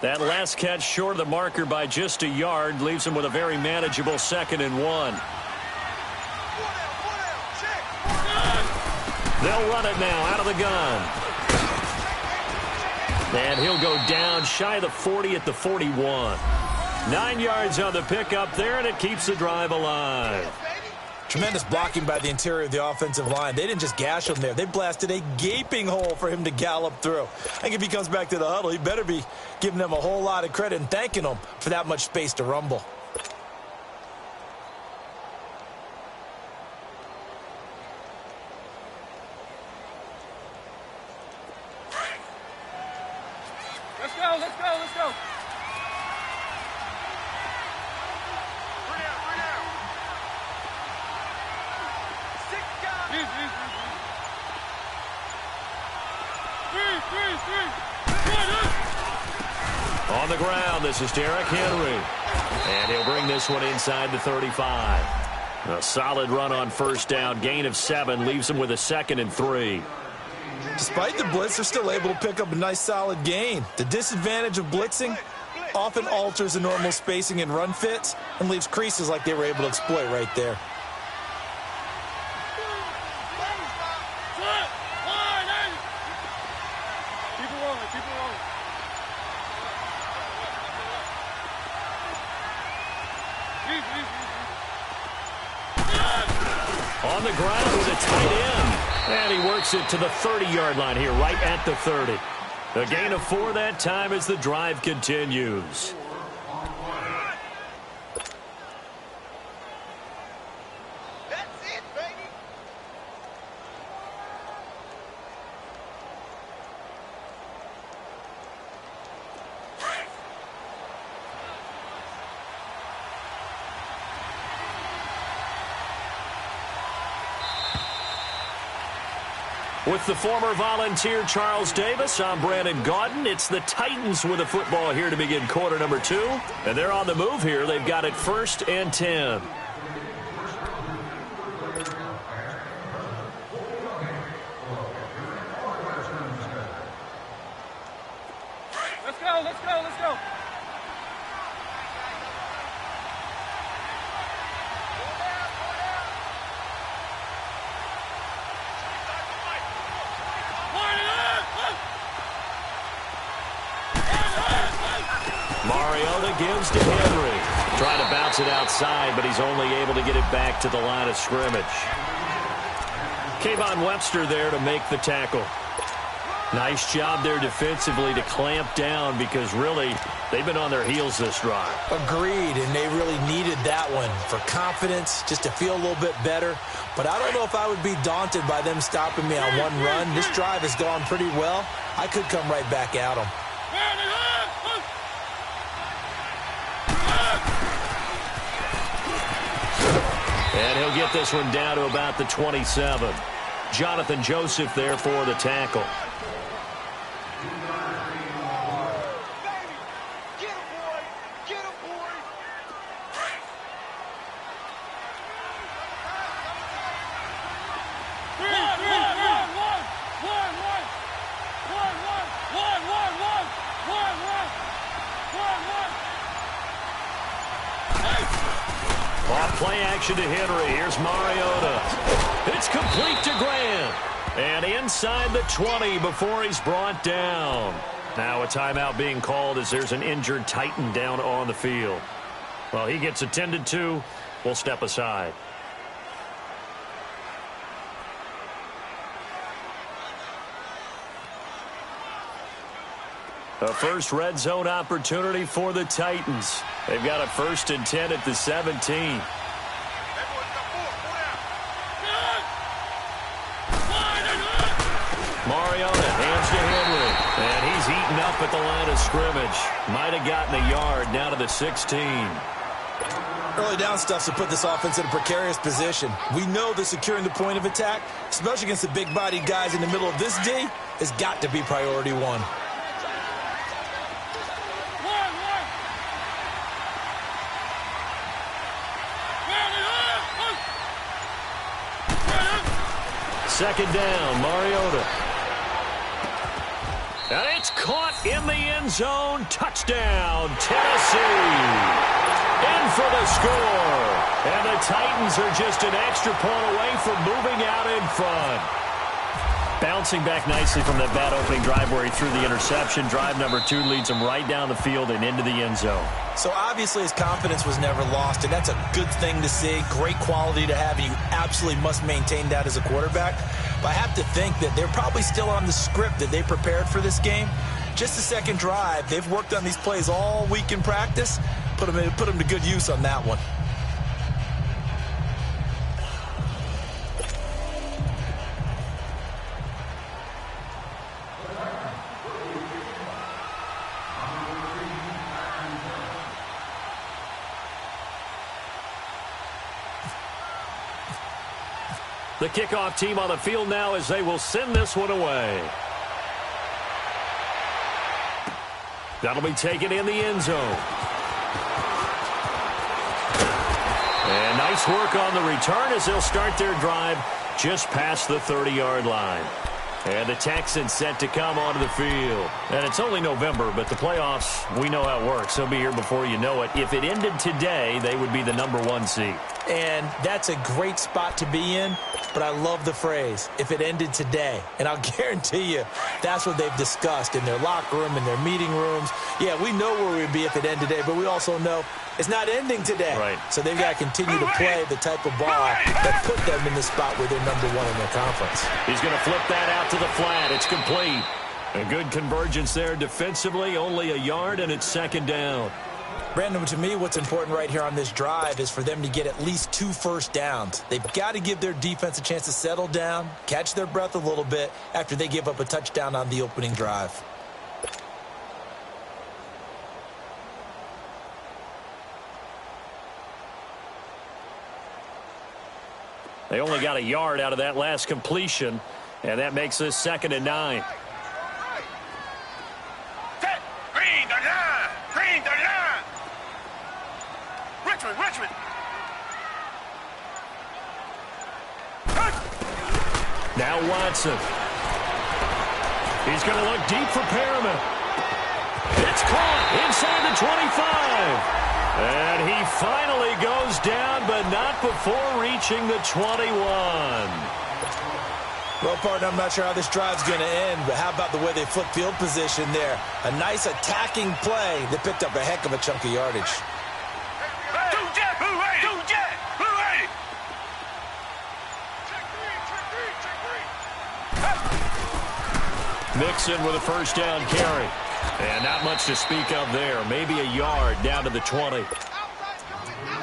That last catch short of the marker by just a yard leaves him with a very manageable 2nd and 1. They'll run it now out of the gun. And he'll go down shy of the 40 at the 41. 9 yards on the pickup there, and it keeps the drive alive. Tremendous blocking by the interior of the offensive line. They didn't just gash him there. They blasted a gaping hole for him to gallop through. I think if he comes back to the huddle, he better be giving them a whole lot of credit and thanking them for that much space to rumble. Let's go, let's go, let's go. On the ground, this is Derrick Henry. And he'll bring this one inside the 35. A solid run on first down. Gain of 7 leaves him with a 2nd and 3. Despite the blitz, they're still able to pick up a nice solid gain. The disadvantage of blitzing often alters the normal spacing and run fits and leaves creases like they were able to exploit right there. On the ground with a tight end. And he works it to the 30-yard line here, right at the 30. A gain of 4 that time as the drive continues. With the former Volunteer Charles Davis, I'm Brandon Gaudin. It's the Titans with the football here to begin quarter number 2. And they're on the move here. They've got it 1st and 10. Let's go, let's go, let's go. Mariota gives to Henry. Trying to bounce it outside, but he's only able to get it back to the line of scrimmage. Kayvon Webster there to make the tackle. Nice job there defensively to clamp down because really they've been on their heels this drive. Agreed, and they really needed that one for confidence, just to feel a little bit better. But I don't know if I would be daunted by them stopping me on one run. This drive has gone pretty well. I could come right back at them. And he'll get this one down to about the 27. Jonathan Joseph there for the tackle. Play action to Henry. Here's Mariota. It's complete to Grant. And inside the 20 before he's brought down. Now a timeout being called as there's an injured Titan down on the field. Well, he gets attended to. We'll step aside. A first red zone opportunity for the Titans. They've got a 1st and 10 at the 17. Mariota hands to Henry. And he's eaten up at the line of scrimmage. Might have gotten a yard now to the 16. Early down stuff to put this offense in a precarious position. We know that securing the point of attack, especially against the big-bodied guys in the middle of this D, has got to be priority one. Second down, Mariota. And it's caught in the end zone. Touchdown, Tennessee. In for the score. And the Titans are just an extra point away from moving out in front. Bouncing back nicely from that bad opening drive where he threw the interception. Drive number 2 leads him right down the field and into the end zone. So obviously his confidence was never lost, and that's a good thing to see. Great quality to have, and you absolutely must maintain that as a quarterback. But I have to think that they're probably still on the script that they prepared for this game. Just the second drive. They've worked on these plays all week in practice. Put them to good use on that one. The kickoff team on the field now as they will send this one away. That'll be taken in the end zone. And nice work on the return as they'll start their drive just past the 30-yard line. And the Texans set to come onto the field. And it's only November, but the playoffs, we know how it works. They'll be here before you know it. If it ended today, they would be the number 1 seed. And that's a great spot to be in, but I love the phrase, if it ended today. And I'll guarantee you that's what they've discussed in their locker room, in their meeting rooms. Yeah, we know where we'd be if it ended today, but we also know it's not ending today. Right. So they've got to continue to play the type of ball that put them in the spot where they're number 1 in their conference. He's going to flip that out to the flat. It's complete. A good convergence there defensively, only a yard, and it's second down. Brandon, to me, what's important right here on this drive is for them to get at least 2 first downs. They've got to give their defense a chance to settle down, catch their breath a little bit after they give up a touchdown on the opening drive. They only got a yard out of that last completion, and that makes this 2nd and 9. Richmond. Now Watson. He's going to look deep for Perriman. It's caught inside the 25. And he finally goes down, but not before reaching the 21. Well, partner, I'm not sure how this drive's going to end, but how about the way they flip field position there? A nice attacking play that picked up a heck of a chunk of yardage. Mixon with a first down carry. And not much to speak of there. Maybe a yard down to the 20.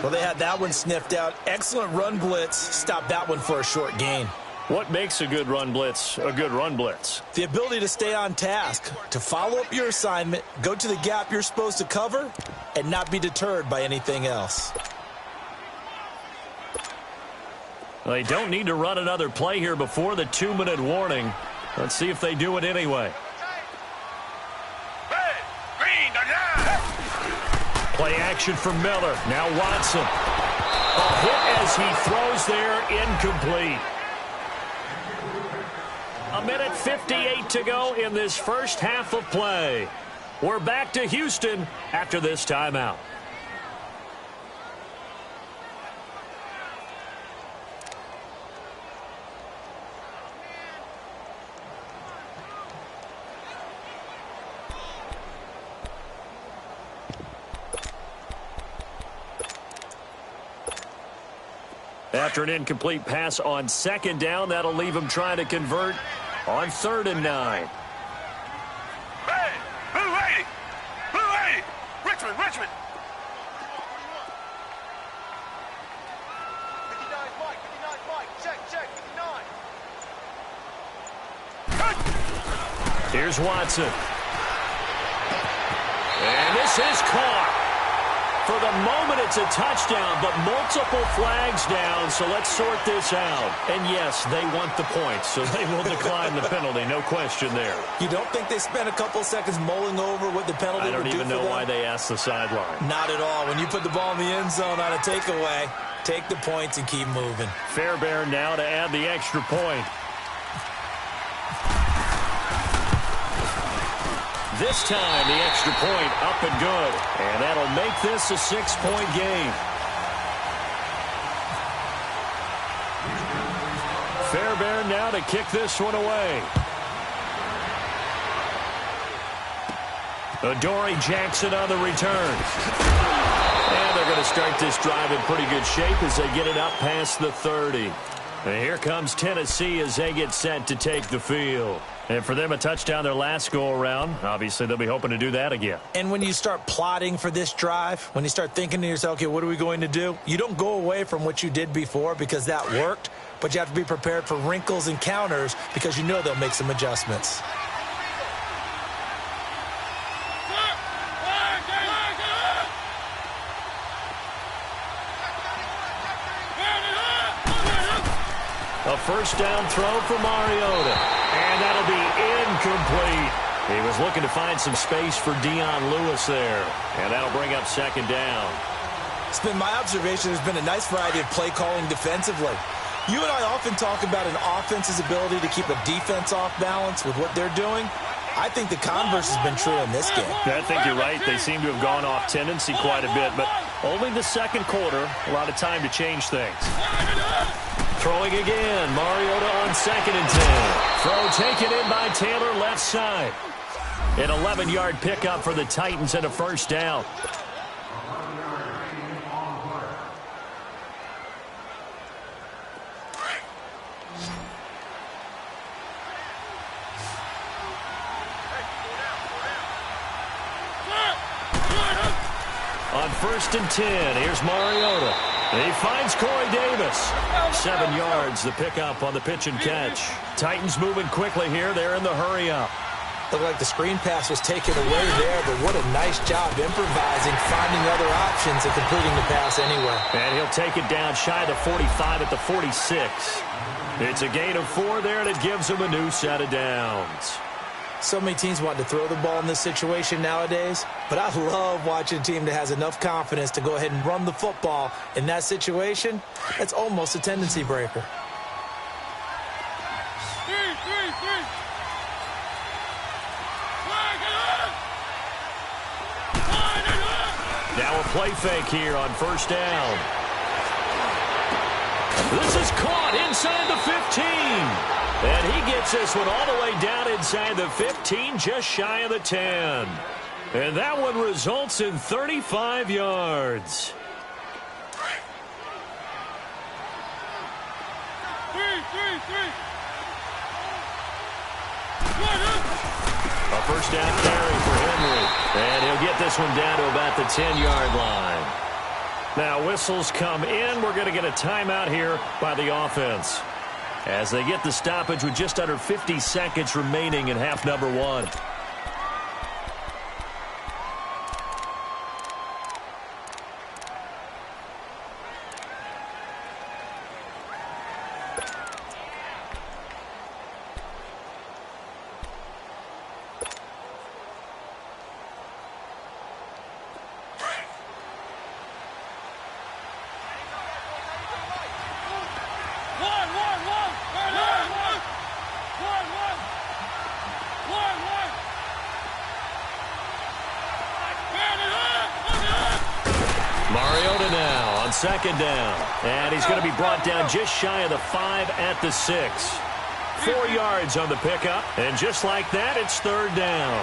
Well, they had that one sniffed out. Excellent run blitz. Stopped that one for a short gain. What makes a good run blitz a good run blitz? The ability to stay on task, to follow up your assignment, go to the gap you're supposed to cover, and not be deterred by anything else. Well, they don't need to run another play here before the 2-minute warning. Let's see if they do it anyway. Play action for Miller. Now Watson. A hit as he throws there, incomplete. 1:58 to go in this first half of play. We're back to Houston after this timeout. After an incomplete pass on 2nd down, that'll leave him trying to convert on 3rd and 9. Hey, who ready? Richmond. 59, Mike. Check, 59. Here's Watson. And this is caught. For the moment, it's a touchdown, but multiple flags down, so let's sort this out. And yes, they want the points, so they will decline the penalty, no question there. You don't think they spent a couple seconds mulling over what the penalty would do for them? I don't even know why they asked the sideline. Not at all. When you put the ball in the end zone on a takeaway, take the points and keep moving. Fairbairn now to add the extra point. this time, the extra point up and good. And that'll make this a 6-point game. Fairbairn now to kick this one away. Adoree Jackson on the return. And they're going to start this drive in pretty good shape as they get it up past the 30. And here comes Tennessee as they get set to take the field. And for them, a touchdown their last go-around. Obviously, they'll be hoping to do that again. And when you start plotting for this drive, when you start thinking to yourself, okay, what are we going to do? You don't go away from what you did before because that worked, but you have to be prepared for wrinkles and counters because you know they'll make some adjustments. A first down throw for Mariota. And that'll be incomplete. He was looking to find some space for Dion Lewis there. And that'll bring up second down. It's been my observation there's been a nice variety of play calling defensively. You and I often talk about an offense's ability to keep a defense off balance with what they're doing. I think the converse has been true in this game. I think you're right. They seem to have gone off tendency quite a bit, but only the second quarter, a lot of time to change things. Throwing again, Mariota on 2nd and 10. Throw taken in by Taylor left side. An 11-yard pickup for the Titans and a first down. On 1st and 10, here's Mariota. He finds Corey Davis. 7 yards, the pickup on the pitch and catch. Titans moving quickly here. They're in the hurry-up. Looked like the screen pass was taken away there, but what a nice job improvising, finding other options, and completing the pass anyway. And he'll take it down shy of the 45 at the 46. It's a gain of 4 there, and it gives him a new set of downs. So many teams want to throw the ball in this situation nowadays, but I love watching a team that has enough confidence to go ahead and run the football. In that situation, that's almost a tendency breaker. Now a play fake here on first down. This is caught inside the 15. And he gets this one all the way down inside the 15, just shy of the 10. And that one results in 35 yards. A first down carry for Henry. And he'll get this one down to about the 10-yard line. Now whistles come in. We're going to get a timeout here by the offense, as they get the stoppage with just under 50 seconds remaining in half number 1. Second down, and he's going to be brought down just shy of the 5 at the 6. 4 yards on the pickup, and just like that, it's third down.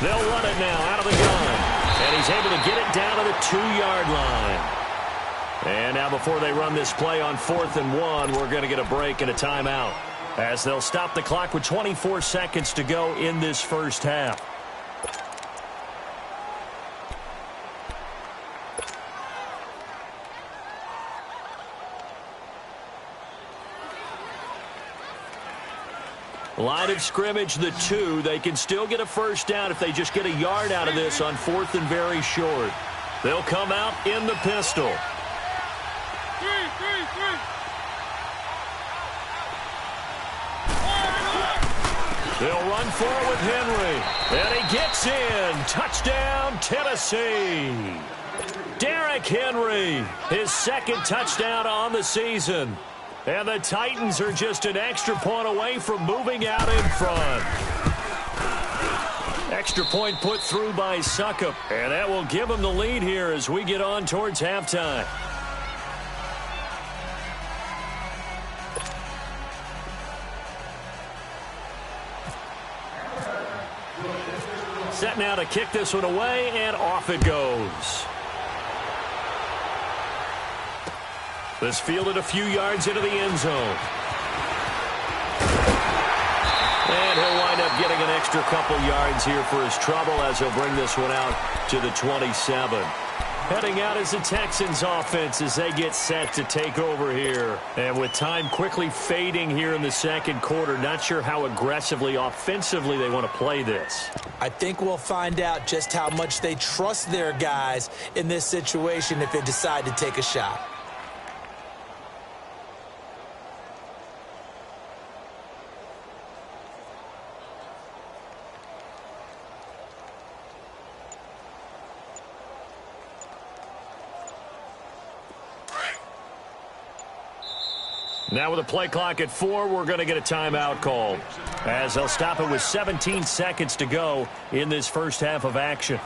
They'll run it now out of the gun, and he's able to get it down to the 2-yard line. And now before they run this play on 4th and 1, we're going to get a break and a timeout, as they'll stop the clock with 24 seconds to go in this first half. Line of scrimmage, the 2. They can still get a first down if they just get a yard out of this on 4th and very short. They'll come out in the pistol. They'll run forward with Henry. And he gets in. Touchdown, Tennessee. Derrick Henry, his second touchdown on the season. And the Titans are just an extra point away from moving out in front. Extra point put through by Succop, and that will give them the lead here as we get on towards halftime. Set now to kick this one away, and off it goes. This fielded a few yards into the end zone. And he'll wind up getting an extra couple yards here for his trouble as he'll bring this one out to the 27. Heading out is the Texans offense as they get set to take over here. And with time quickly fading here in the second quarter, not sure how aggressively, offensively they want to play this. I think we'll find out just how much they trust their guys in this situation if they decide to take a shot. Now with a play clock at 4, we're going to get a timeout called, as they'll stop it with 17 seconds to go in this first half of action.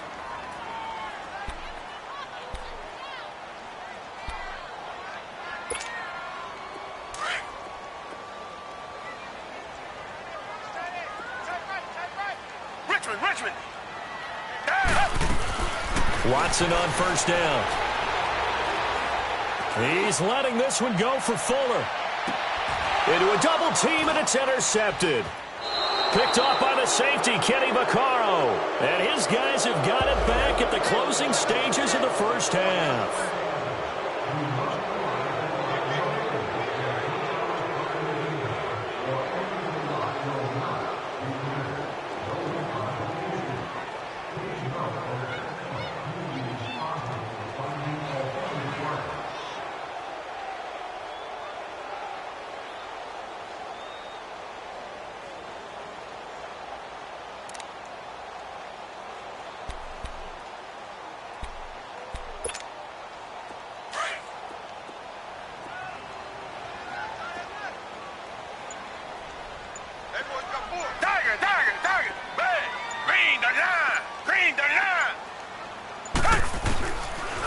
Richmond. Watson on first down. He's letting this one go for Fuller. Into a double team, and it's intercepted. Picked off by the safety, Kenny Vaccaro. And his guys have got it back at the closing stages of the first half.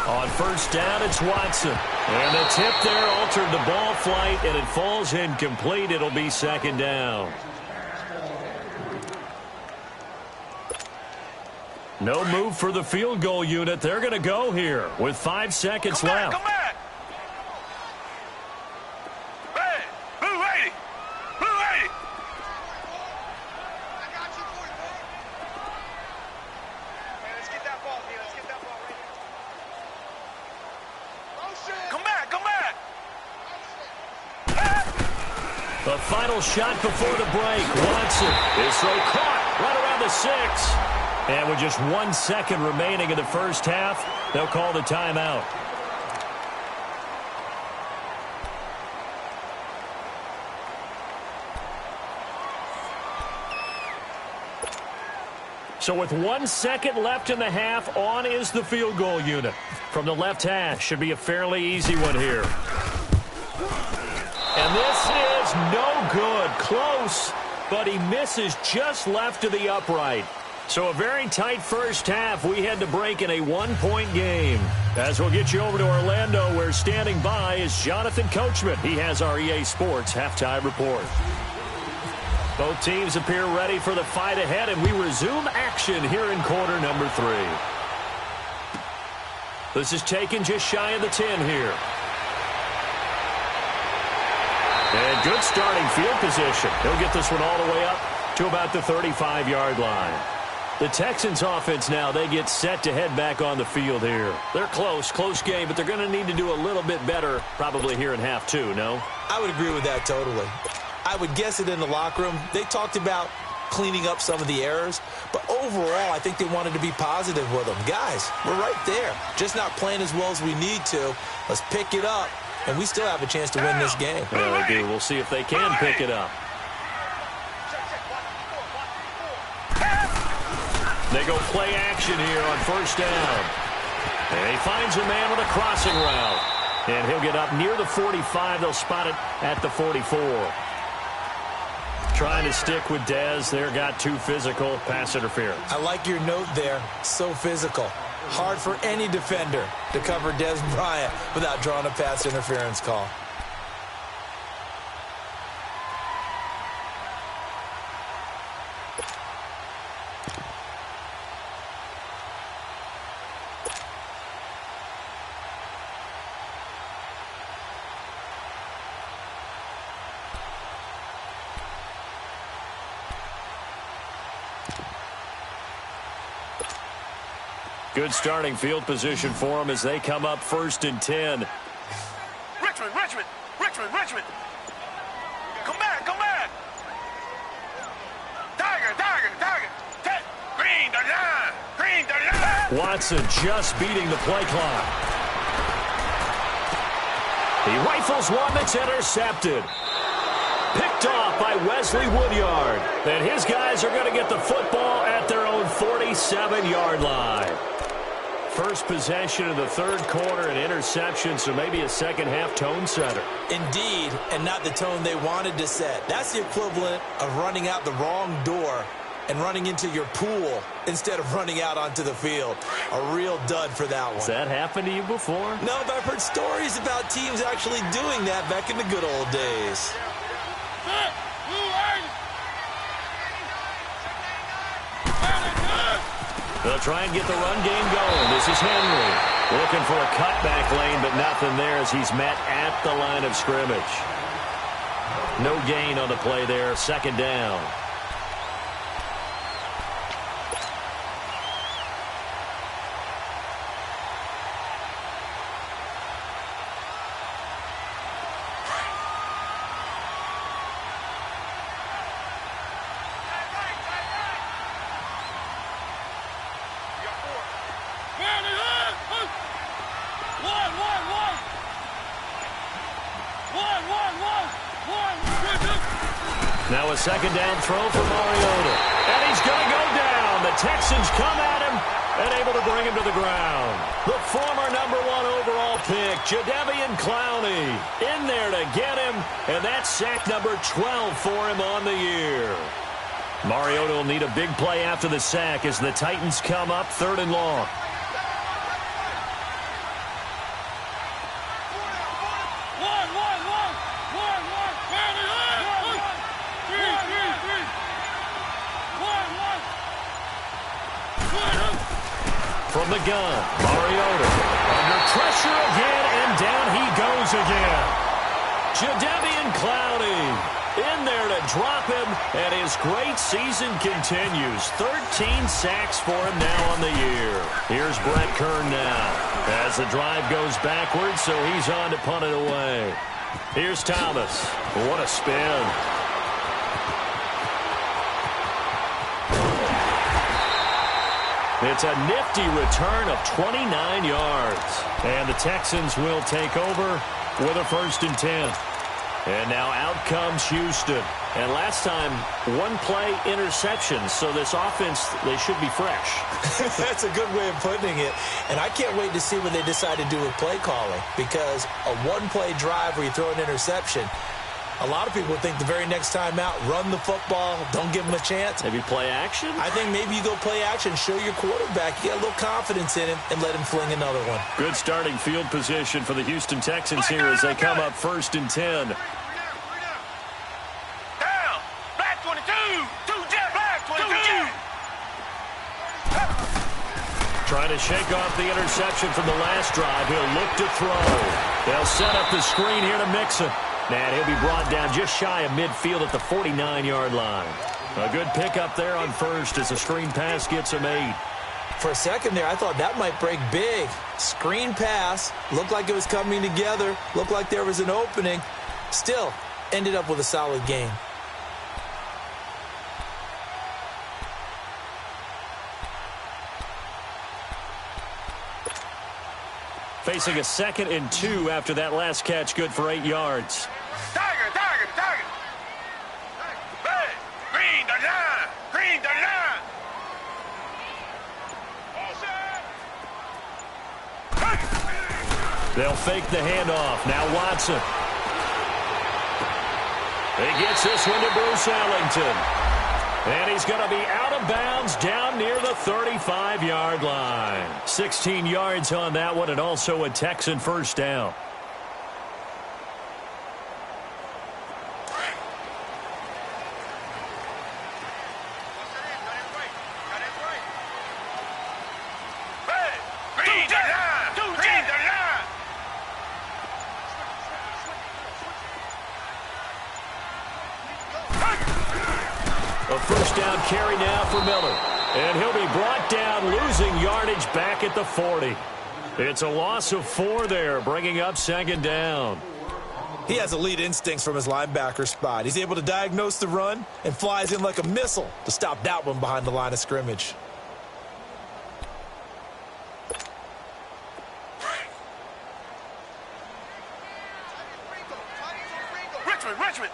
On first down, it's Watson. And the tip there altered the ball flight, and it falls incomplete. It'll be second down. No move for the field goal unit. They're going to go here with 5 seconds left. Come back. Hey, blue lady. I got you, boy. Hey, let's get that ball, man. Let's get that ball right here. Come back. The final shot before the break. Watson is so caught right around the 6. And with just 1 second remaining in the first half, they'll call the timeout. So with 1 second left in the half, on is the field goal unit. From the left hash, should be a fairly easy one here. And this is no good. Close, but he misses just left of the upright. So a very tight first half. We had to break in a 1-point game. As we'll get you over to Orlando, where standing by is Jonathan Coachman. He has our EA Sports halftime report. Both teams appear ready for the fight ahead, and we resume action here in quarter number 3. This is taken just shy of the 10 here. And good starting field position. He'll get this one all the way up to about the 35-yard line. The Texans offense now, they get set to head back on the field here. They're close game, but they're going to need to do a little bit better probably here in half 2, no? I would agree with that totally. I would guess it in the locker room. They talked about cleaning up some of the errors, but overall, I think they wanted to be positive with them. Guys, we're right there. Just not playing as well as we need to. Let's pick it up, and we still have a chance to win this game. Yeah, they do. We'll see if they can pick it up. They go play action here on first down. And he finds a man with a crossing route. And he'll get up near the 45. They'll spot it at the 44. Trying to stick with Dez. There got too physical. Pass interference. I like your note there. So physical. Hard for any defender to cover Dez Bryant without drawing a pass interference call. Good starting field position for them as they come up 1st and 10. Richmond. Come back. Tiger. Green, the line. Watson just beating the play clock. He rifles one that's intercepted. Picked off by Wesley Woodyard. And his guys are going to get the football at their own 47-yard line. First possession of the 3rd quarter, an interception, so maybe a second-half tone setter. Indeed, and not the tone they wanted to set. That's the equivalent of running out the wrong door and running into your pool instead of running out onto the field. A real dud for that one. Has that happened to you before? No, but I've heard stories about teams actually doing that back in the good old days. They'll try and get the run game going. This is Henry looking for a cutback lane, but nothing there as he's met at the line of scrimmage. No gain on the play there. 2nd down. Now a 2nd down throw for Mariota. And he's going to go down. The Texans come at him and able to bring him to the ground. The former #1 overall pick, Jadeveon Clowney, in there to get him. And that's sack number 12 for him on the year. Mariota will need a big play after the sack as the Titans come up 3rd and long. From the gun, Mariota under pressure again, and down he goes again. Jadeveon Clowney in there to drop him, and his great season continues. 13 sacks for him now on the year. Here's Brett Kern now as the drive goes backwards, so he's on to punt it away. Here's Thomas. What a spin. It's a nifty return of 29 yards. And the Texans will take over with a 1st and 10. And now out comes Houston. And last time, 1 play interception. So this offense, they should be fresh. That's a good way of putting it. And I can't wait to see what they decide to do with play calling. Because a 1-play drive where you throw an interception, a lot of people think the very next time out, run the football, don't give him a chance. Maybe play action? I think maybe you go play action, show your quarterback, you get a little confidence in him, and let him fling another one. Good starting field position for the Houston Texans here as they come up 1st and 10. Down. Black 22. 2 jet. Black 22. Trying to shake off the interception from the last drive. He'll look to throw. They'll set up the screen here to Mixon. And he'll be brought down just shy of midfield at the 49-yard line. A good pickup there on 1st as the screen pass gets him 8. For a second there, I thought that might break big. Screen pass. Looked like it was coming together. Looked like there was an opening. Still, ended up with a solid game. Facing a 2nd and 2 after that last catch, good for 8 yards. Tiger. Red. Green, the line. Green, the line. They'll fake the handoff. Now Watson. He gets this one to Bruce Ellington. And he's going to be out of bounds down near the 35-yard line. 16 yards on that one, and also a Texan first down. A first down carry now for Miller. And he'll be brought down, losing yardage back at the 40. It's a loss of 4 there, bringing up second down. He has elite instincts from his linebacker spot. He's able to diagnose the run and flies in like a missile to stop that one behind the line of scrimmage. Richmond.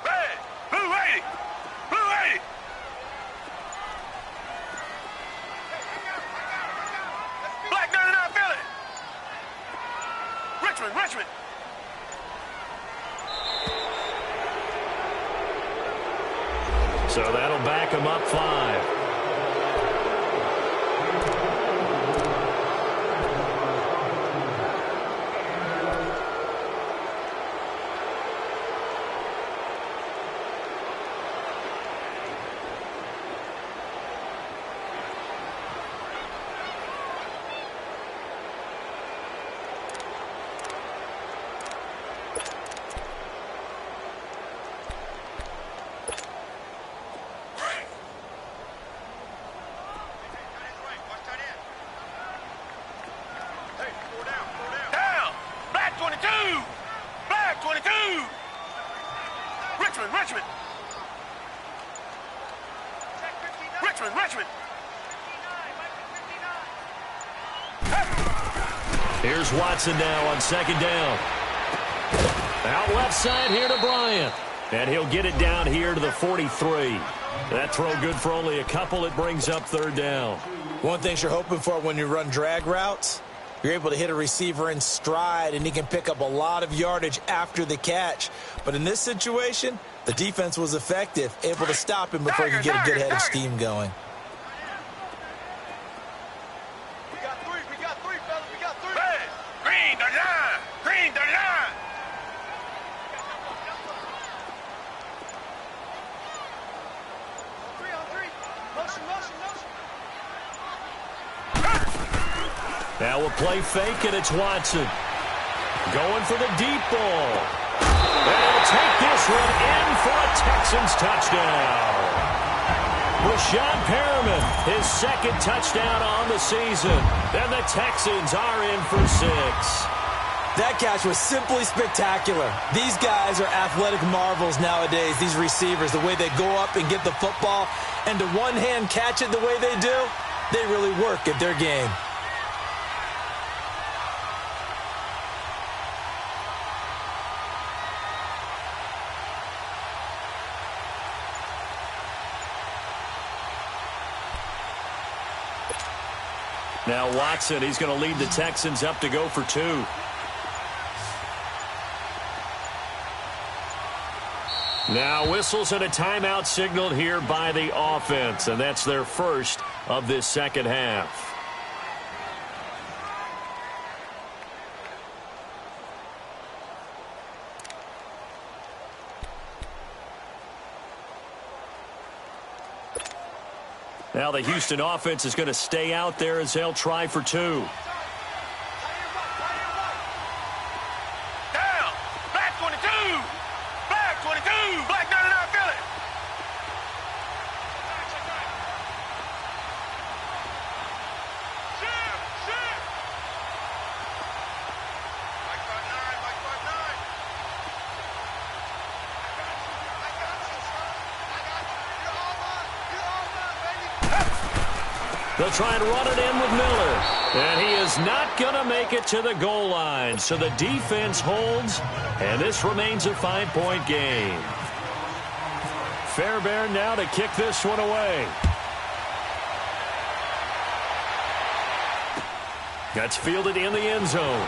Hey, Blue 80. Blue 80. Black 99 Philly. Richmond. So that'll back him up 5. Richmond. Here's Watson now on second down. Out left side here to Bryant. And he'll get it down here to the 43. That throw good for only a couple. It brings up third down. One thing you're hoping for when you run drag routes, you're able to hit a receiver in stride, and he can pick up a lot of yardage after the catch. But in this situation, the defense was effective, able to stop him before he could get a good head of steam going. We got three, fellas. We got three. Hey, green the line. Green the line. 3 on 3. Motion. Now a play fake, and it's Watson. Going for the deep ball. And he'll take this one in for a Texans touchdown. Rashawn Perriman, his second touchdown on the season. And the Texans are in for 6. That catch was simply spectacular. These guys are athletic marvels nowadays, these receivers, the way they go up and get the football, and to one-hand catch it the way they do, they really work at their game. Now Watson, he's going to lead the Texans up to go for 2. Now whistles and a timeout signaled here by the offense, and that's their first of this second half. Now the Houston offense is going to stay out there as they'll try for 2. Down. Black 22. Black 22. Black 99 Philly. Shit. Black 59. Black 59. I got you, son. I got you. You're all mine, baby. They'll try and run it in with Miller. And he is not going to make it to the goal line. So the defense holds, and this remains a 5-point game. Fairbairn now to kick this one away. That's fielded in the end zone.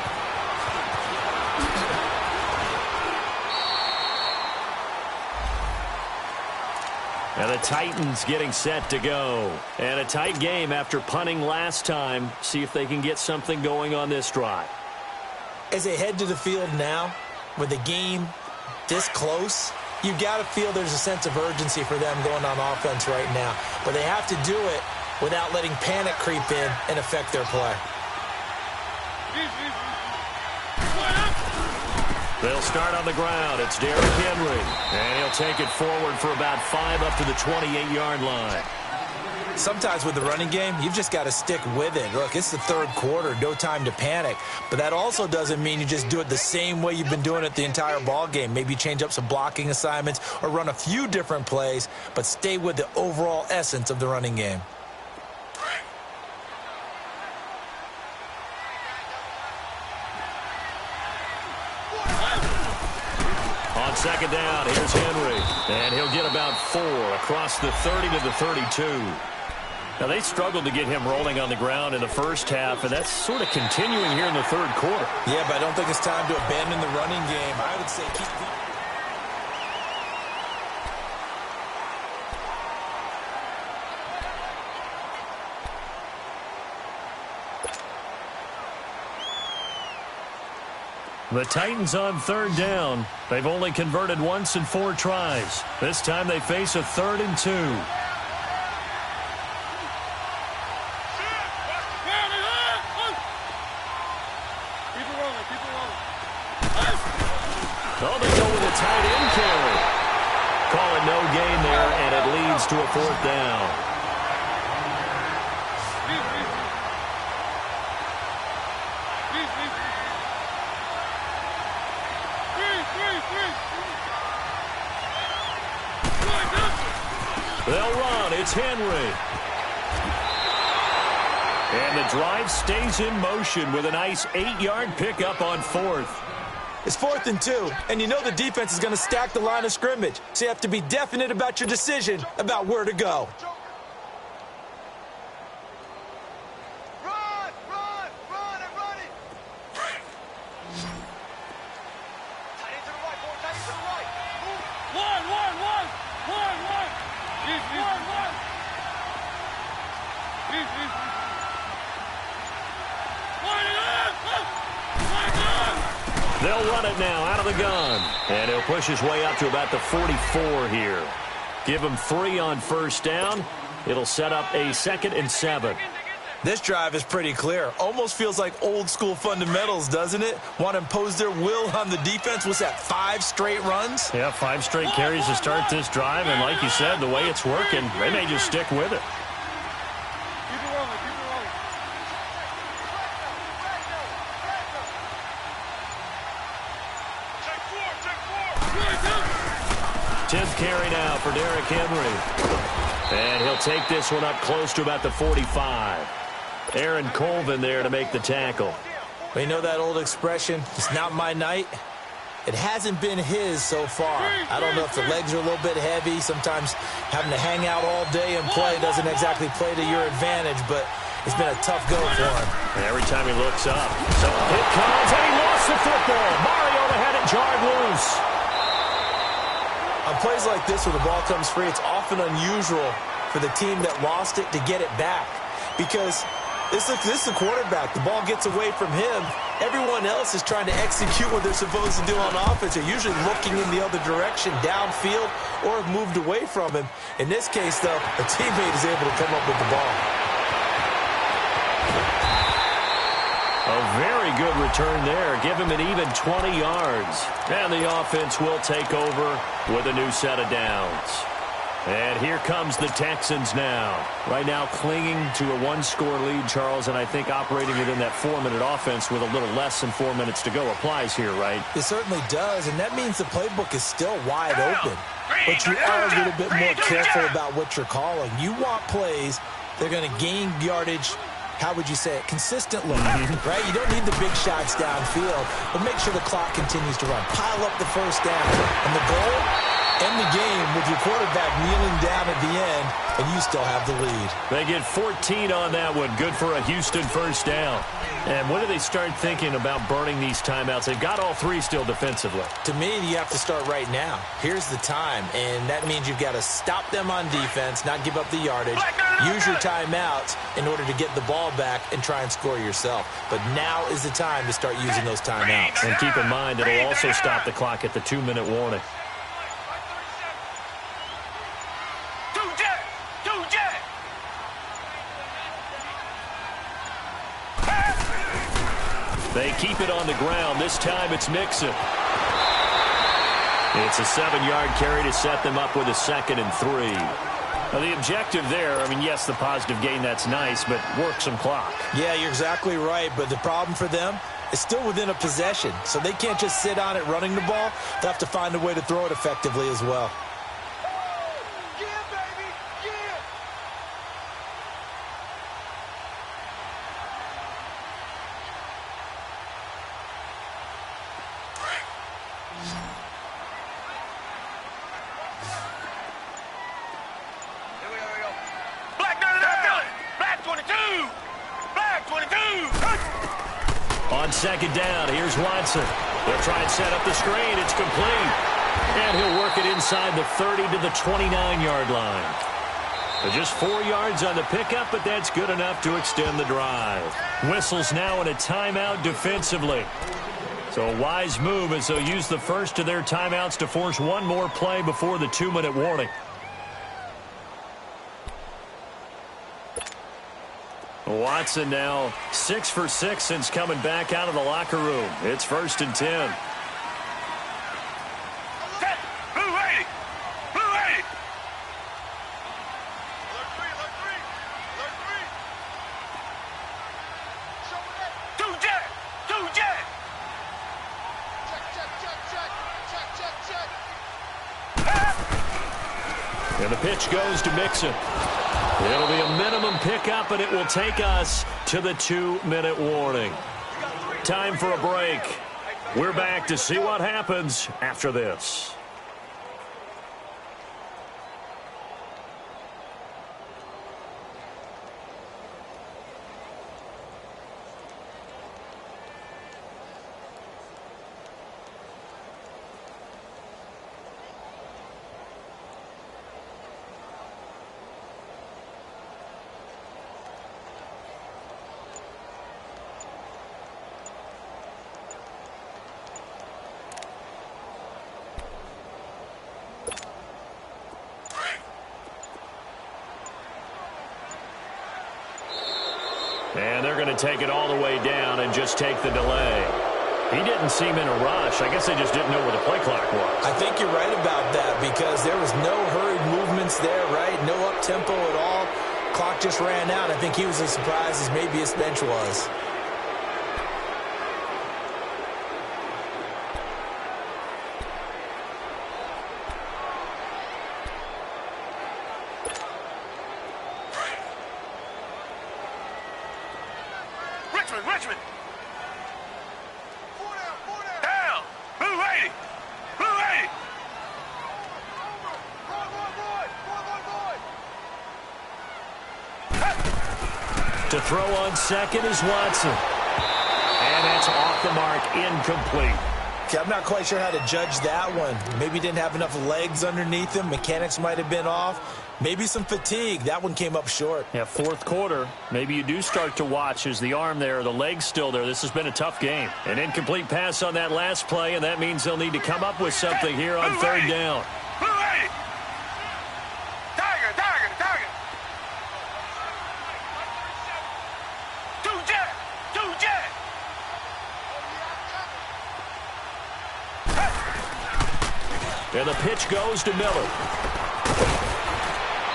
And the Titans getting set to go. And a tight game after punting last time. See if they can get something going on this drive. As they head to the field now, with the game this close, you've got to feel there's a sense of urgency for them going on offense right now. But they have to do it without letting panic creep in and affect their play. They'll start on the ground. It's Derrick Henry. And he'll take it forward for about 5 up to the 28-yard line. Sometimes with the running game, you've just got to stick with it. Look, it's the third quarter, no time to panic. But that also doesn't mean you just do it the same way you've been doing it the entire ball game. Maybe change up some blocking assignments or run a few different plays, but stay with the overall essence of the running game. On second down, here's Henry. And he'll get about 4 across the 30 to the 32. Now, they struggled to get him rolling on the ground in the first half, and that's sort of continuing here in the third quarter. Yeah, but I don't think it's time to abandon the running game. I would say keep... The Titans on third down. They've only converted once in 4 tries. This time they face a 3rd and 2. Oh, they go with a tight end carry. Call it no gain there, and it leads to a 4th down. They'll run. It's Henry. And the drive stays in motion with a nice 8-yard pickup on 4th. It's 4th and 2, and you know the defense is going to stack the line of scrimmage. So you have to be definite about your decision about where to go. Run, run, run, and run it. Tight end to the right, boy, tight end to the right. Move. One. They'll run it now out of the gun. And he'll push his way up to about the 44 here. Give him 3 on first down. It'll set up a 2nd and 7. This drive is pretty clear. Almost feels like old school fundamentals, doesn't it? Want to impose their will on the defense. What's that, 5 straight runs? Yeah, 5 straight carries to start this drive. And like you said, the way it's working, they may just stick with it. Keep it rolling. 10th carry now for Derrick Henry. And he'll take this one up close to about the 45. Aaron Colvin there to make the tackle. Well, you know that old expression, it's not my night? It hasn't been his so far. I don't know if the legs are a little bit heavy. Sometimes having to hang out all day and play doesn't exactly play to your advantage, but it's been a tough go for him. And every time he looks up, so it comes, and he lost the football. Mariota had it jarred loose. On plays like this where the ball comes free, it's often unusual for the team that lost it to get it back because this is the quarterback. The ball gets away from him. Everyone else is trying to execute what they're supposed to do on offense. They're usually looking in the other direction, downfield, or have moved away from him. In this case, though, a teammate is able to come up with the ball. A very good return there. Give him an even 20 yards. And the offense will take over with a new set of downs. And here comes the Texans now. Right now clinging to a 1-score lead, Charles, and I think operating within that 4-minute offense with a little less than 4 minutes to go applies here, right? It certainly does, and that means the playbook is still wide open. But you are a little bit more careful about what you're calling. You want plays that are going to gain yardage, how would you say it, consistently, right? You don't need the big shots downfield, but make sure the clock continues to run. Pile up the first down. And the goal, end the game with your quarterback kneeling down at the end, and you still have the lead. They get 14 on that one. Good for a Houston first down. And when do they start thinking about burning these timeouts? They've got all three still defensively. To me, you have to start right now. Here's the time, and that means you've got to stop them on defense, not give up the yardage, use your timeouts in order to get the ball back and try and score yourself. But now is the time to start using those timeouts. And keep in mind, it'll also stop the clock at the 2-minute warning. They keep it on the ground. This time it's Mixon. It's a 7-yard carry to set them up with a 2nd and 3. Now, the objective there, I mean, yes, the positive gain, that's nice, but work some clock. Yeah, you're exactly right, but the problem for them is still within a possession, so they can't just sit on it running the ball. They have to find a way to throw it effectively as well. On 2nd down, here's Watson. They'll try and set up the screen. It's complete. And he'll work it inside the 30 to the 29-yard line. So just 4 yards on the pickup, but that's good enough to extend the drive. Whistles now in a timeout defensively. So a wise move as they'll use the first of their timeouts to force one more play before the 2-minute warning. Watson now 6 for 6 since coming back out of the locker room. It's 1st and 10. And the pitch goes to Mixon. It'll be a minimum pickup, and it will take us to the 2-minute warning. Time for a break. We're back to see what happens after this. And they're going to take it all the way down and just take the delay. He didn't seem in a rush. I guess they just didn't know where the play clock was. I think you're right about that because there was no hurried movements there, right? No up-tempo at all. Clock just ran out. I think he was as surprised as maybe his bench was. Richmond. Down. Blue 80. Blue 80. To throw on second is Watson. And that's off the mark, incomplete. Okay, I'm not quite sure how to judge that one. Maybe didn't have enough legs underneath him. Mechanics might have been off. Maybe some fatigue. That one came up short. Yeah, 4th quarter. Maybe you do start to watch as the arm there, the leg's still there. This has been a tough game. An incomplete pass on that last play, and that means they'll need to come up with something here on 3rd down. Tiger. Two jet. And the pitch goes to Miller.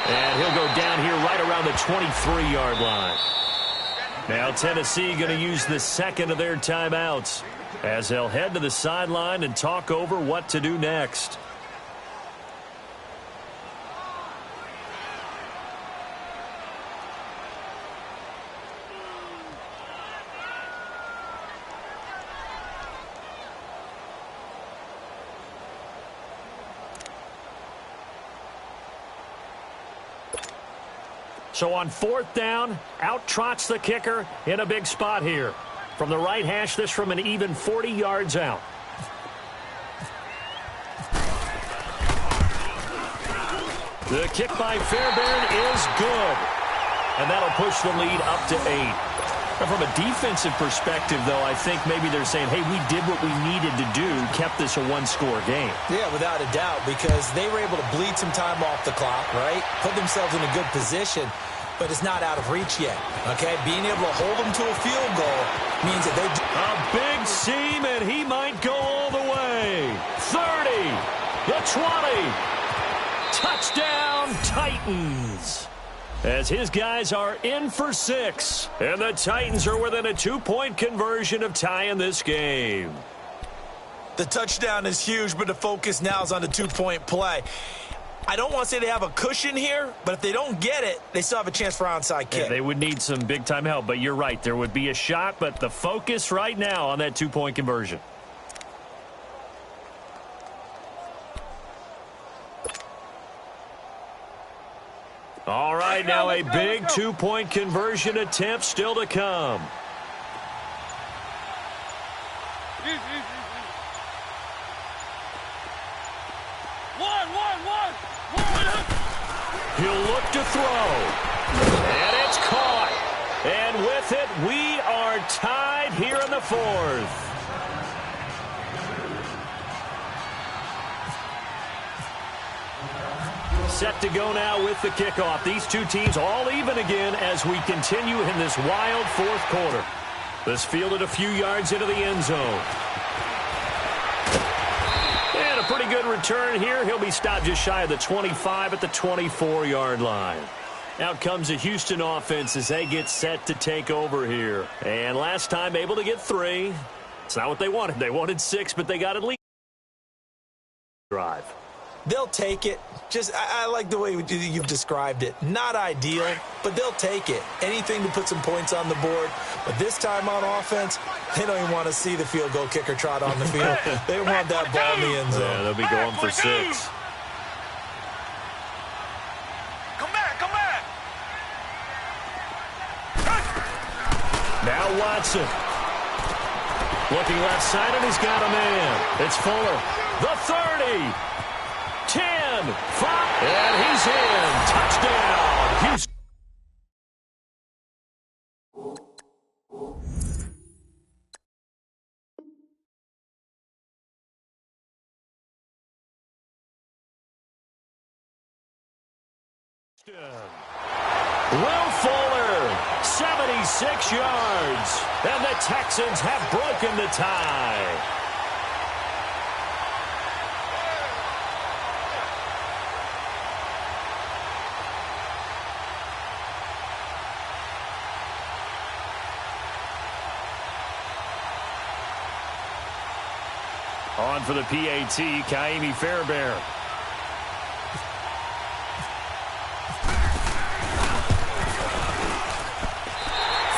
And he'll go down here right around the 23-yard line. Now Tennessee going to use the second of their timeouts as they'll head to the sideline and talk over what to do next. So on 4th down, out trots the kicker in a big spot here. From the right hash, this from an even 40 yards out. The kick by Fairbairn is good. And that'll push the lead up to 8. And from a defensive perspective, though, I think maybe they're saying, hey, we did what we needed to do, kept this a one-score game. Yeah, without a doubt, because they were able to bleed some time off the clock, right? Put themselves in a good position, but it's not out of reach yet, okay? Being able to hold them to a field goal means that they... A big seam, and he might go all the way. 30, the 20. Touchdown, Titans. As his guys are in for 6. And the Titans are within a 2-point conversion of tying this game. The touchdown is huge, but the focus now is on the 2-point play. I don't want to say they have a cushion here, but if they don't get it, they still have a chance for onside kick. Yeah, they would need some big-time help, but you're right. There would be a shot, but the focus right now on that 2-point conversion. All right, now a big 2-point conversion attempt still to come. He'll look to throw. And it's caught. And with it, we are tied here in the 4th. Set to go now with the kickoff. These two teams all even again as we continue in this wild 4th quarter. This fielded a few yards into the end zone. And a pretty good return here. He'll be stopped just shy of the 25 at the 24-yard line. Out comes the Houston offense as they get set to take over here. And last time able to get 3. It's not what they wanted. They wanted 6, but they got at least drive. They'll take it. I like the way you've described it. Not ideal, but they'll take it. Anything to put some points on the board. But this time on offense, they don't even want to see the field goal kicker trot on the field. They want that ball in the end zone. Yeah, they'll be going for 6. Come back. Now Watson. Looking left side, and he's got a man. It's Fuller. The 30. 10, 5, and he's in. Touchdown, Houston. Will Fuller, 76 yards, and the Texans have broken the tie. On for the PAT, Kaimi Fairbairn.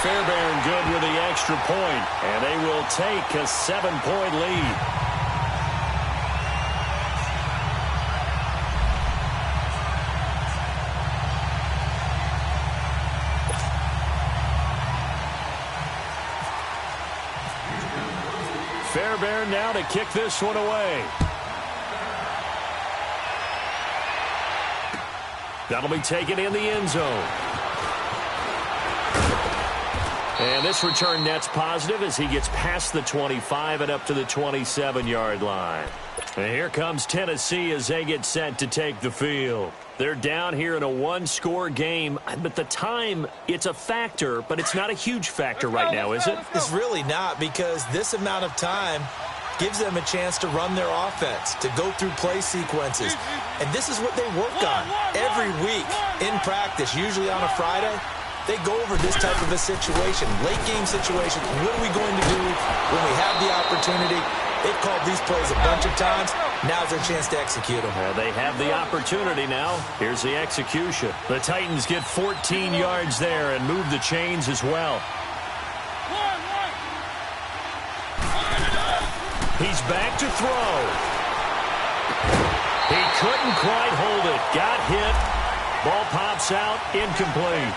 Fairbairn good with the extra point, and they will take a 7-point lead. Fairbairn now to kick this one away. That'll be taken in the end zone. And this return net's positive as he gets past the 25 and up to the 27-yard line. And here comes Tennessee as they get set to take the field. They're down here in a one-score game, but the time, it's a factor, but it's not a huge factor right now, is it? It's really not, because this amount of time gives them a chance to run their offense, to go through play sequences. And this is what they work on every week in practice, usually on a Friday. They go over this type of a situation, late-game situation. What are we going to do when we have the opportunity? They've called these plays a bunch of times. Now's their chance to execute them. Well, they have the opportunity now. Here's the execution. The Titans get 14 yards there and move the chains as well. He's back to throw. He couldn't quite hold it. Got hit. Ball pops out, incomplete.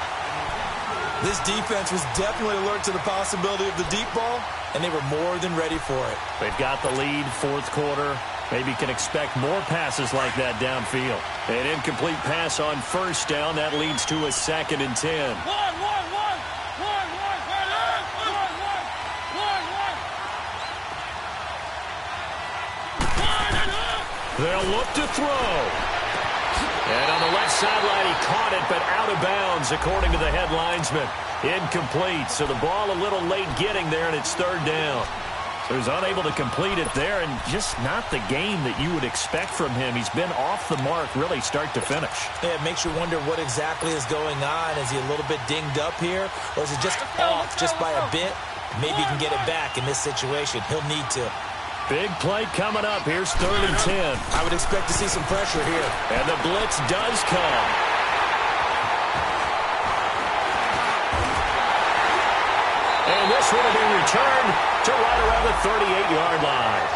This defense was definitely alert to the possibility of the deep ball, and they were more than ready for it. They've got the lead, fourth quarter. Maybe can expect more passes like that downfield. An incomplete pass on first down. That leads to a 2nd and 10. They'll look to throw. And on the left sideline, he caught it, but out of bounds, according to the head linesman. Incomplete, so the ball a little late getting there, and it's 3rd down. So he's unable to complete it there, and just not the game that you would expect from him. He's been off the mark, really, start to finish. Yeah, it makes you wonder what exactly is going on. Is he a little bit dinged up here, or is it just off just by a bit? Maybe he can get it back in this situation. He'll need to. Big play coming up. Here's 3rd and 10. I would expect to see some pressure here. And the blitz does come. And this will be returned to right around the 38-yard line.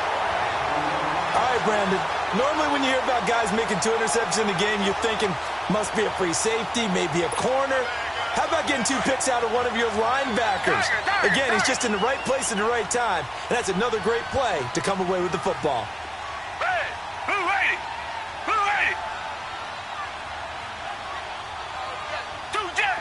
All right, Brandon. Normally when you hear about guys making 2 interceptions in the game, you're thinking must be a free safety, maybe a corner. How about getting 2 picks out of one of your linebackers? Again, he's just in the right place at the right time, and that's another great play to come away with the football. Hey, who ready? Who ready? Two jet.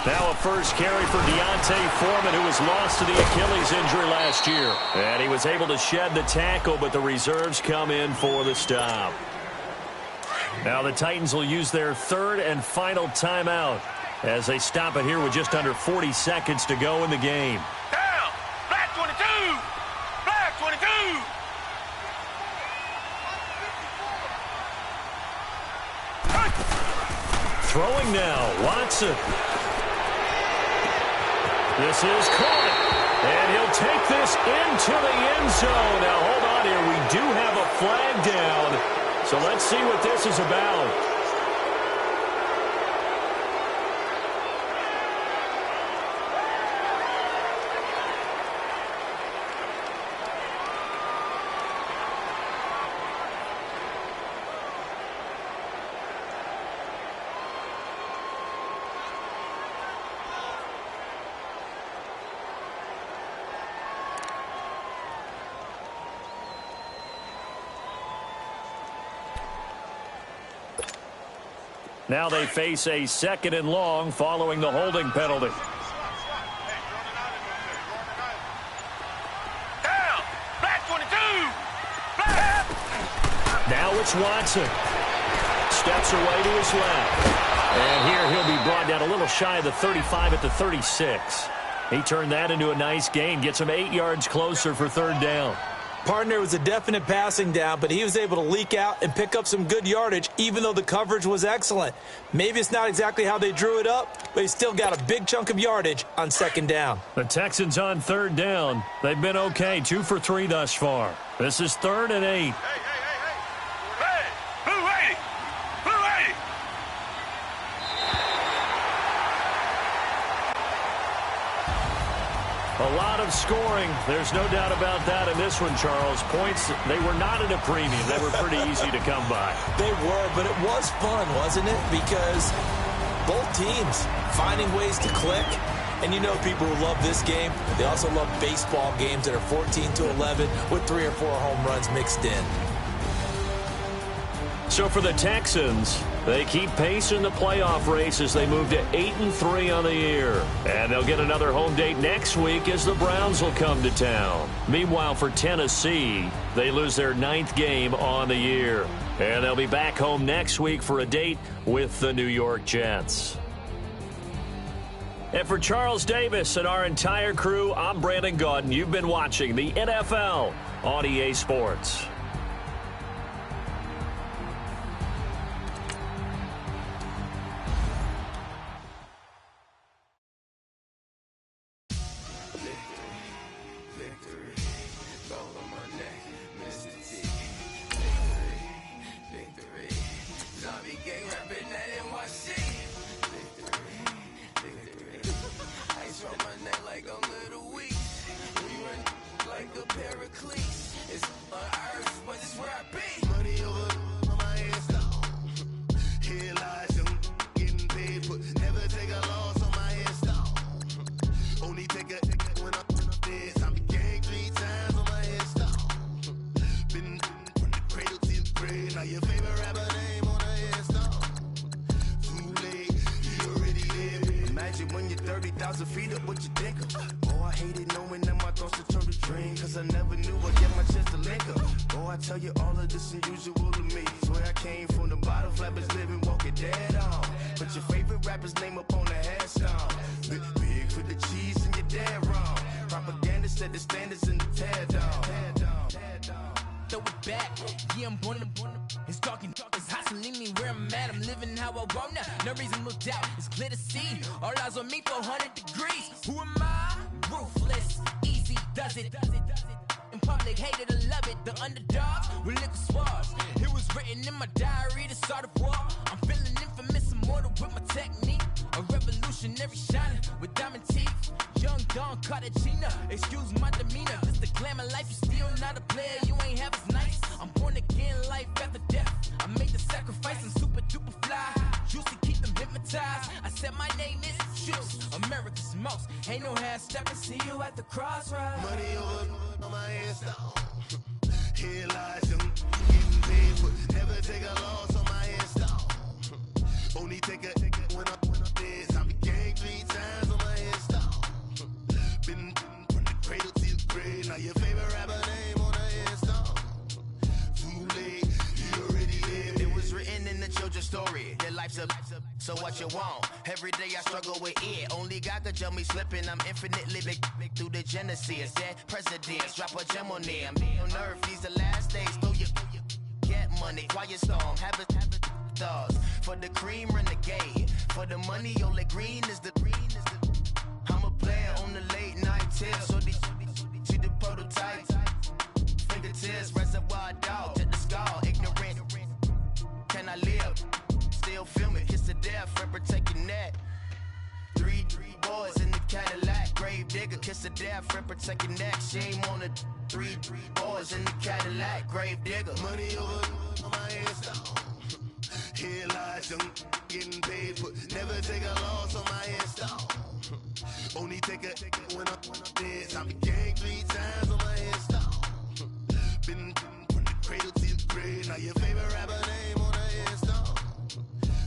Now a first carry for D'Onta Foreman, who was lost to the Achilles injury last year. And he was able to shed the tackle, but the reserves come in for the stop. Now the Titans will use their 3rd and final timeout as they stop it here with just under 40 seconds to go in the game. Down. Black 22. Black 22. Throwing now, Watson. This is caught. And he'll take this into the end zone. Now hold on here. We do have a flag down. So let's see what this is about. Now they face a 2nd and long following the holding penalty. Down. Black 22. Black. Now it's Watson. Steps away to his left. And here he'll be brought down a little shy of the 35 at the 36. He turned that into a nice gain. Gets him 8 yards closer for 3rd down. Partner was a definite passing down, but he was able to leak out and pick up some good yardage, even though the coverage was excellent. Maybe it's not exactly how they drew it up, but he still got a big chunk of yardage on 2nd down. The Texans on 3rd down. They've been okay, 2 for 3 thus far. This is 3rd and 8. Hey. Hey, who ready? Who ready? A lot of scoring. There's no doubt about that in this one, Charles. Points, they were not at a premium. They were pretty easy to come by. They were, but it was fun, wasn't it? Because both teams finding ways to click. And you know people who love this game, they also love baseball games that are 14-11 with 3 or 4 home runs mixed in. So for the Texans, they keep pace in the playoff race as they move to 8-3 on the year. And they'll get another home date next week as the Browns will come to town. Meanwhile, for Tennessee, they lose their 9th game on the year. And they'll be back home next week for a date with the New York Jets. And for Charles Davis and our entire crew, I'm Brandon Gaudin. You've been watching the NFL on EA Sports. It's on earth, but it's where I be. so feed up what you think of. Oh, I hated knowing that my thoughts would turn to dream, cause I never knew I'd get my chance to link up. Oh, I tell you all of this unusual to me. Swear I came from the bottom, flappers living, walking dead on. Put your favorite rapper's name up on the headstone. Big for the cheese and you're dead wrong. Propaganda set the standards in the tear down. Throw it back, yeah, I'm born to. It's talking, it's hustling me where I'm at. I'm living how I want now. No reason to doubt, it's clear to see. All eyes on me for 100 degrees. Who am I? Ruthless, easy does it. In public, hated or love it. The underdogs with liquor swabs. It was written in my diary to start a war. I'm feeling infamous, immortal with my technique. A revolutionary shining with diamond teeth. Young Don Cartagena, excuse my demeanor. Just the glamour life, you still not a player. You ain't half as nice. I'm born again, life after death. I made the sacrifice and super duper fly. Used to keep them hypnotized. I said my name is Juice, America's most. Ain't no half stepping. See you at the crossroads. Money over on my headstone. Here lies them getting paid for. Never take a loss on my headstone. Only take a when I'm dead. I be gang 3 times on my headstone. Been from the cradle to the grave. Now your favorite rapper name on the headstone. Too late, you already lived. It was written in the children's story. Their life's a so what you want? Every day I struggle with it. Only God could jump me slipping. I'm infinitely big through the genesis. Dead presidents, drop a gem on them. On earth, these the last days. Throw your get money, quiet storm. Have it stars. For the cream, renegade. For the money, Ole Green is the I'm a player on the late night tip. So see the prototype. Fingertips, reservoir dog. Check the skull, ignorant. Can I live? Still film it, kiss to death, friend, protect your neck. 3 boys in the Cadillac, grave digger, kiss to death, friend, protect your neck. Shame on the 3 boys in the Cadillac, grave digger. Money over on my headstone. Here lies young, getting paid for. Never take a loss on my headstone. Only take a when I'm dead. I be gang 3 times on my headstone. Been from the cradle to the grave. Now your favorite rapper name on the headstone.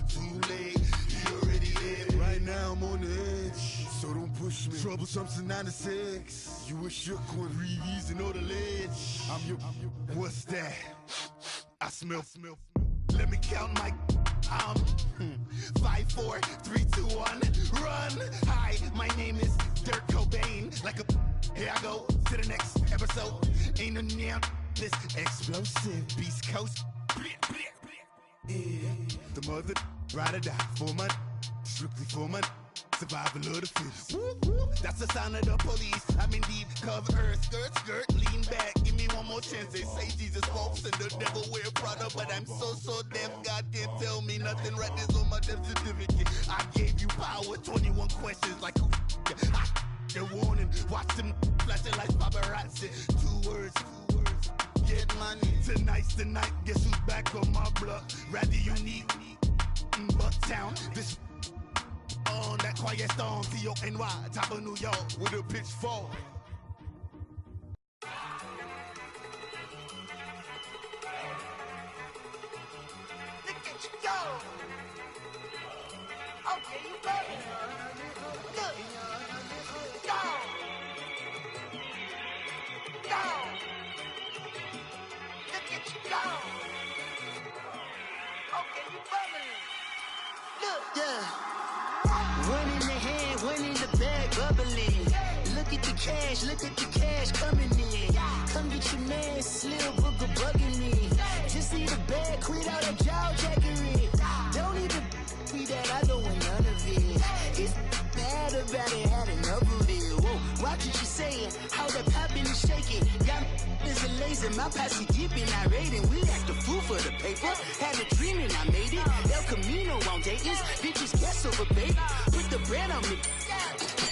Too late, you already lived. Right now I'm on the edge, so don't push me. Troublesome to 96. You a shook one, breathe easy, know the ledge. I'm your, what's that? I smell. Let me count my 5, 4, 3, 2, 1, run. Hi, my name is Dirk Cobain. Like a here I go to the next episode. Ain't no damn this explosive Beast Coast. Yeah. The mother ride or die for my strictly for my survival of the fittest. That's the sign of the police. I'm indeed cover earth, skirt, lean back. Give me one more chance. They say Jesus walks and the devil wear Prada, but I'm so deaf. God can't tell me nothing. Right this on my death certificate. I gave you power. 21 questions like who? The warning. Watch them flashing like paparazzi. 2 words. Get money. Tonight's the night. Guess who's back on my block? Rather unique. Bucktown. This. On that quiet storm, T-O-N-Y, top of New York, with a pitchfork. Look at you go. Okay, you ready? Look. Go. Go. Look at you go. Okay, you ready? Look. Yeah. One in the hand, one in the bag, bubbling. Look at the cash coming in. Come get your man, Slim Booger bugging me. Just see the bag, quit out that jaw jackery. Don't even be that, I don't want none of it. It's bad about it, had enough of it. Whoa, watch what you saying, how that poppin' and shaking. Got is a laser, my posse deep and I raiding. We act a fool for the paper. Had a dream and I made it. El Camino on Dayton's, bitches guess over bait. Put the bread on me,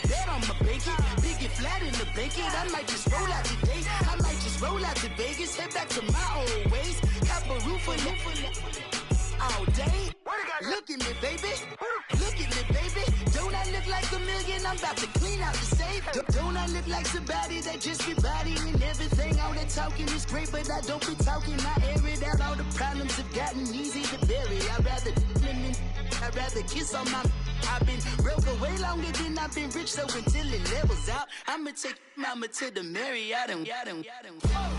bet on my bacon. Big it flat in the bacon. I might just roll out today. I might just roll out to Vegas. Head back to my old ways. Cop a roof all day. Look at me, baby. Look at me, baby. Don't I look like a million? I'm about to clean out the safe. Don't I look like somebody that just be bodying everything? All that talking is great, but I don't be talking. I air it out. All the problems have gotten easy to bury. I'd rather kiss on my I've been broke way longer than I've been rich, so until it levels out, I'ma take mama to the Marriott and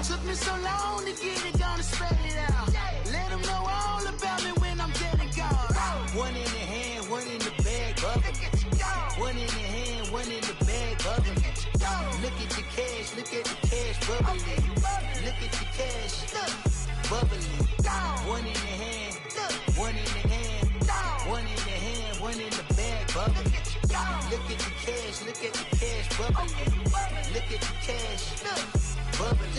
took me so long to get it, gonna spread it out. Let them know all about me when I'm dead and gone. One in the hand, one in the bag, bubble. One in the hand, one in the bag, bubble. Look at the cash, look at the cash, bubbling. Look at the cash, bubbling. One in the hand, one in the hand, one in the hand, one in the bag, bubbling. Look at the cash, look at the cash, bubbling. Look at the cash, bubbling.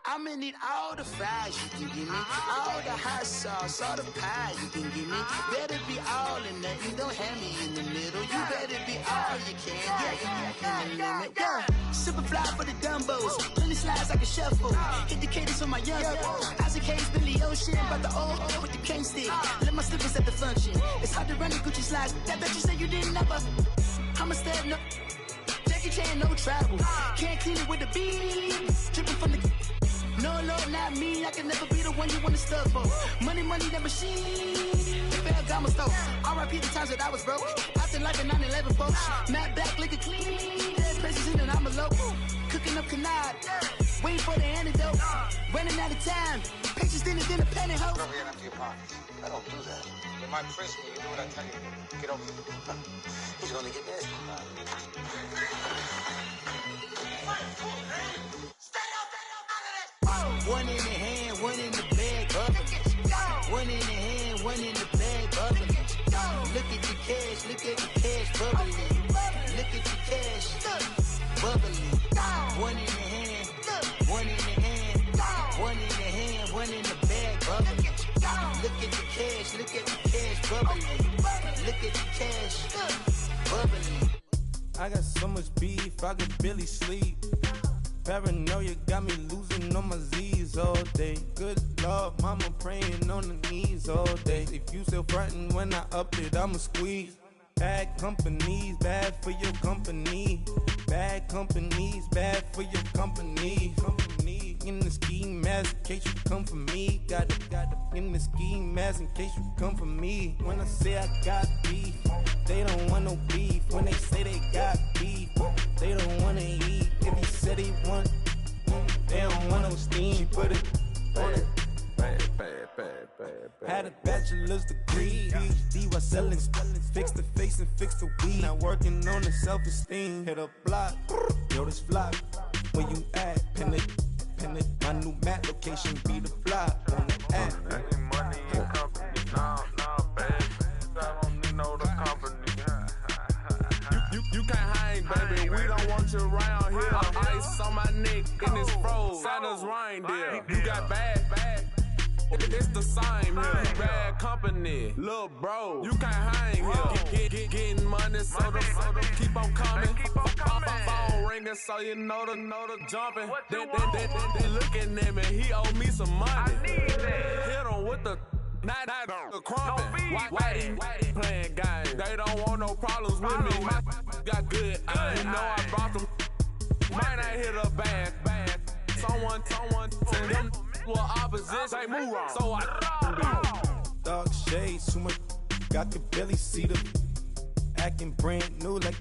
I'ma need all the fries you can give me, all the hot sauce, all the pie you can give me. Better be all or nothing, don't have me in the middle. You better be all you can, in the limit. Super fly for the dumbos, plenty slides like a shuffle. Hit the cadence for my young Isaac Hayes, Billy Ocean, about the old with the cane stick. Let my slippers at the function. It's hard to run the Gucci slides. That bet you say you didn't never. I'ma step no. Jackie Chan, no travel. Can't clean it with the beat. Dripping from the. No, not me. I can never be the one you wanna stuff for. Money, that machine. The Ferragamo store. R.I.P. the times that I was broke. Acting like a 9/11 folks. Matte back, liquor clean. Dead places in and I'm a local. Cooking up canard. Waiting for the antidote. Running out of time. Patience thinner than a pantyhose. Never get empty your pockets. I don't do that. You might press me. You do what I tell you. Get over it. He's gonna get this. One in the hand, one in the bag, bubbling. One in the hand, one in the bag, bubbling. Look at the cash, look at the cash, bubbling. Look at the cash, bubbling. One in the hand, one in the hand, one in the hand, one in the bag, bubbling. Look at the cash, look at the cash, bubbling. Look at the cash, bubbling. I got so much beef, I could barely sleep. Paranoia got me losing on my Z's all day. Good Lord, mama praying on the knees all day. If you still frontin' when I up it, I'ma squeeze. Bad companies, bad for your company. Bad companies, bad for your company. Company in the ski mask in case you come for me. Got it in the ski mask in case you come for me. When I say I got beef, they don't want no beef. When they say they got beef, they don't wanna eat. If he said he want, they don't want no steam. She put it on it. Had a bachelor's degree, PhD while selling. Fix the face and fix the weed. Now working on the self-esteem. Hit a block, yo this flock. Where you at? Pin it. My new map location be the block on the app. Any money in company? Nah, baby. I don't need no the company. You can't hang, baby. We don't want you around here. Ice on my neck in this froze. Santa's reindeer. You got bad. It's the same here. Bad company, little bro. You can't hang here. Getting money, so the keep on coming. Phone ringing, so you know the jumping. They looking at me. He owe me some money. Hit him with the. Not the crumpin'. Whitey playing games. They don't want no problems with me. My got good aim. You know I brought them. Might not hit a bad. Someone send them to opposition. They move wrong. So I Dark shades, too much. I could barely see the acting brand new like.